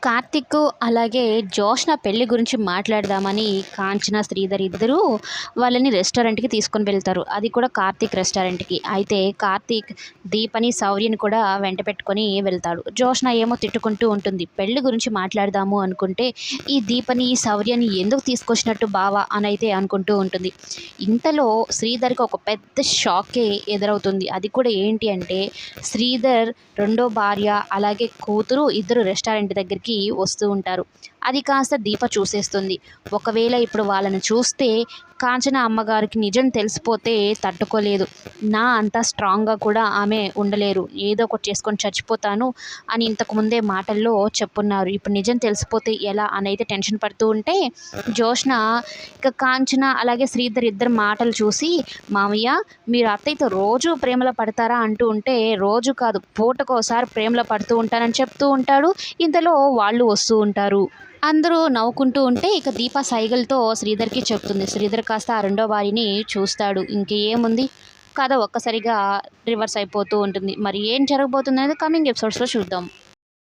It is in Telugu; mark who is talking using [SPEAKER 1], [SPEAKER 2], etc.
[SPEAKER 1] కార్తిక్ అలాగే జోష్న పెళ్లి గురించి మాట్లాడదామని కాంచన, శ్రీధర్ ఇద్దరూ వాళ్ళని రెస్టారెంట్‌కి తీసుకొని వెళ్తారు. అది కూడా కార్తిక్ రెస్టారెంట్‌కి. అయితే కార్తీక్ దీపని, శౌర్యని కూడా వెంట పెట్టుకొని వెళ్తాడు. జోష్న ఏమో తిట్టుకుంటూ ఉంటుంది. పెళ్లి గురించి మాట్లాడదాము అనుకుంటే ఈ దీపని, ఈ శౌర్యని ఎందుకు తీసుకొచ్చినట్టు బావ అనైతే అనుకుంటూ ఉంటుంది. ఇంతలో శ్రీధర్‌కి ఒక పెద్ద షాకే ఎదురవుతుంది. అది కూడా ఏంటి అంటే శ్రీధర్ రెండో భార్య అలాగే కూతురు ఇద్దరు రెస్టారెంట్ దగ్గరికి వస్తూ ఉంటారు. అది కాస్త దీప చూసేస్తుంది. ఒకవేళ ఇప్పుడు వాళ్ళని చూస్తే కాంచన అమ్మగారికి నిజం తెలిసిపోతే తట్టుకోలేదు. నా అంత స్ట్రాంగ్గా కూడా ఆమె ఉండలేరు. ఏదో ఒకటి చేసుకొని చచ్చిపోతాను అని ఇంతకుముందే మాటల్లో చెప్పున్నారు. ఇప్పుడు నిజం తెలిసిపోతే ఎలా అని అయితే టెన్షన్ పడుతూ ఉంటే జోష్న ఇక కాంచన అలాగే శ్రీధర్ ఇద్దరు మాటలు చూసి, మామయ్య మీరు అత్తయ్యతో రోజు ప్రేమలో పడతారా అంటూ ఉంటే, రోజు కాదు పూటకోసారి ప్రేమలో పడుతూ ఉంటానని చెప్తూ ఉంటాడు. ఇంతలో వాళ్ళు వస్తూ ఉంటారు. అందరూ నవ్వుకుంటూ ఉంటే ఇక దీప సైగలతో శ్రీధర్‌కి చెప్తుంది. శ్రీధర్ కాస్త ఆ రెండో భార్యని చూస్తాడు. ఇంకేముంది కథ ఒక్కసారిగా రివర్స్ అయిపోతూ ఉంటుంది. మరి ఏం జరగబోతుందనేది కమింగ్ ఎపిసోడ్స్‌లో చూద్దాం.